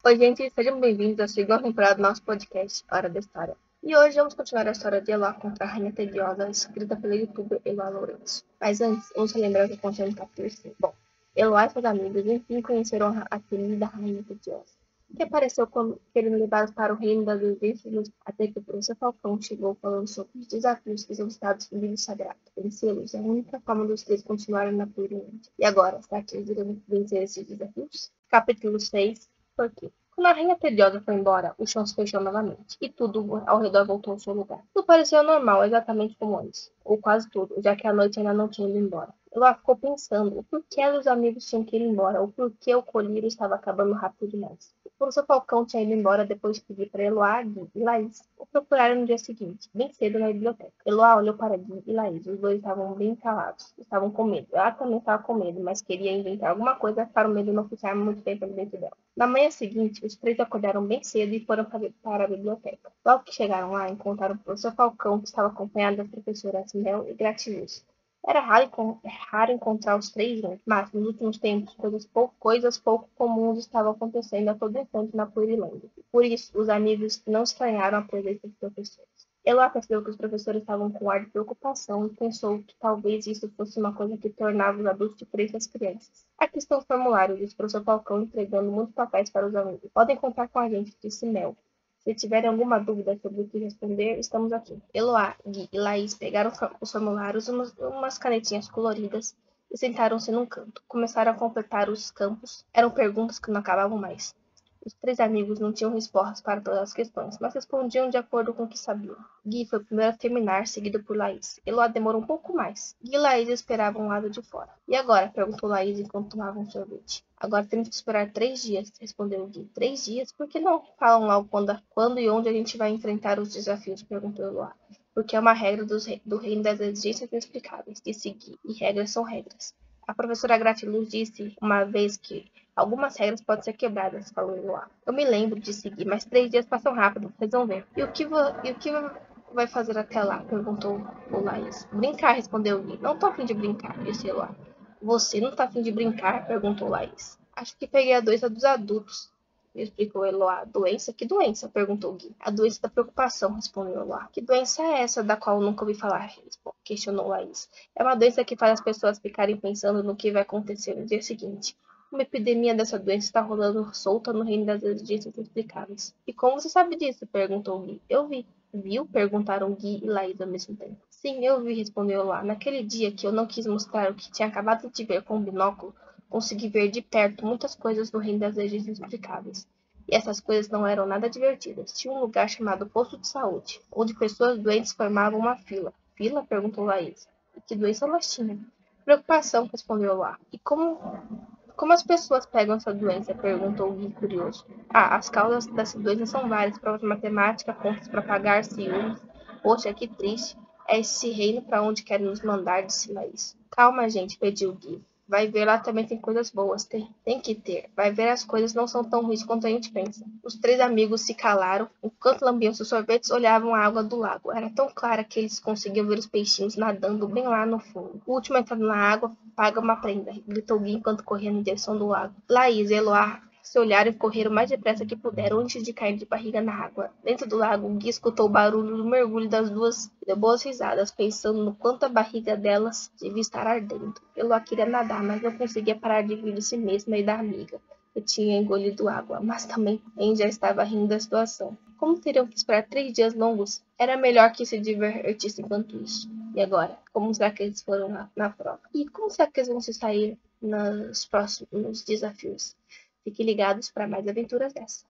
Oi, gente, sejam bem-vindos à segunda temporada do nosso podcast Hora da História. E hoje vamos continuar a história de Eloá contra a Rainha Tediosa, escrita pelo youtuber Eloá Lourenço. Mas antes, vamos relembrar o que aconteceu no capítulo 5. Bom, Eloá e seus amigos enfim conheceram a temida Rainha Tediosa, que apareceu querendo levá-los para o reino das exigências, até que o professor Falcão chegou falando sobre os desafios que são citados no livro sagrado. Vencê-los é a única forma dos três continuarem na Purilândia. E agora, será que eles irão vencer esses desafios? Capítulo 6. Por quê? Quando a rainha tediosa foi embora, o chão se fechou novamente, e tudo ao redor voltou ao seu lugar. Tudo parecia normal, exatamente como antes, ou quase tudo, já que a noite ainda não tinha ido embora. Ela ficou pensando o porquê os amigos tinham que ir embora, ou porquê o colírio estava acabando rápido demais. O professor Falcão tinha ido embora depois de pedir para Eloá, Gui e Laís o procurarem no dia seguinte, bem cedo na biblioteca. Eloá olhou para Gui e Laís, os dois estavam bem calados, estavam com medo. Ela também estava com medo, mas queria inventar alguma coisa para o medo não ficar muito tempo dentro dela. Na manhã seguinte, os três acordaram bem cedo e foram para a biblioteca. Logo que chegaram lá, encontraram o professor Falcão, que estava acompanhado das professoras Mel e Gratiluz. Era raro encontrar os três juntos, mas nos últimos tempos coisas pouco comuns estavam acontecendo a todo instante na Purilândia. Por isso, os amigos não estranharam a presença dos professores. Ela percebeu que os professores estavam com ar de preocupação e pensou que talvez isso fosse uma coisa que tornava os adultos diferentes das crianças. Aqui estão os formulários, disse o professor Falcão, entregando muitos papéis para os amigos. Podem contar com a gente, disse Mel. Se tiverem alguma dúvida sobre o que responder, estamos aqui. Eloá, Gui e Laís pegaram os formulários, umas canetinhas coloridas e sentaram-se num canto. Começaram a completar os campos. Eram perguntas que não acabavam mais. Os três amigos não tinham respostas para todas as questões, mas respondiam de acordo com o que sabiam. Gui foi o primeiro a terminar, seguido por Laís. Eloá demorou um pouco mais. Gui e Laís esperavam ao lado de fora. E agora? Perguntou Laís enquanto tomavam sorvete. Agora temos que esperar 3 dias, respondeu Gui. 3 dias? Por que não falam logo quando e onde a gente vai enfrentar os desafios? Perguntou Eloá. Porque é uma regra do reino das exigências inexplicáveis, disse Gui. E regras são regras. A professora Gratiluz disse uma vez que algumas regras podem ser quebradas, falou Eloá. Eu me lembro de seguir, mas 3 dias passam rápido, vocês vão ver. E o que vai fazer até lá? Perguntou o Laís. Brincar, respondeu Gui. Não tô a fim de brincar, disse Eloá. Você não tá a fim de brincar? Perguntou Laís. Acho que peguei a doença dos adultos, explicou Eloá. Doença? Que doença? Perguntou Gui. A doença da preocupação, respondeu Eloá. Que doença é essa da qual nunca ouvi falar? Questionou Laís. É uma doença que faz as pessoas ficarem pensando no que vai acontecer no dia seguinte. Uma epidemia dessa doença está rolando solta no reino das exigências inexplicáveis. E como você sabe disso? Perguntou Gui. Eu vi. Viu? Perguntaram Gui e Laís ao mesmo tempo. Sim, eu vi, respondeu Eloá. Naquele dia que eu não quis mostrar o que tinha acabado de ver com o binóculo, consegui ver de perto muitas coisas no reino das leis inexplicáveis. E essas coisas não eram nada divertidas. Tinha um lugar chamado Posto de Saúde, onde pessoas doentes formavam uma fila. Fila? Perguntou Laís. E que doença elas tinham? Preocupação, respondeu lá. E como as pessoas pegam essa doença? Perguntou o Gui curioso. Ah, as causas dessa doença são várias. Provas de matemática, contas para pagar, ciúmes. Poxa, que triste. É esse reino para onde querem nos mandar, disse Laís. Calma, gente, pediu o Gui. Vai ver, lá também tem coisas boas. Tem que ter. Vai ver, as coisas não são tão ruins quanto a gente pensa. Os três amigos se calaram. Enquanto lambiam seus sorvetes, olhavam a água do lago. Era tão clara que eles conseguiam ver os peixinhos nadando bem lá no fundo. O último a entrar na água paga uma prenda, gritou Gui enquanto corria na direção do lago. Laís e Eloá se olharam e correram o mais depressa que puderam antes de cair de barriga na água. Dentro do lago, Gui escutou o barulho do mergulho das duas e deu boas risadas, pensando no quanto a barriga delas devia estar ardendo. Eloá queria nadar, mas não conseguia parar de rir de si mesma e da amiga, que tinha engolido água, mas também já estava rindo da situação. Como teriam que esperar 3 dias longos, era melhor que se divertisse enquanto isso. E agora? Como será que eles foram na prova? E como será que eles vão se sair nos próximos desafios? Fiquem ligados para mais aventuras dessa.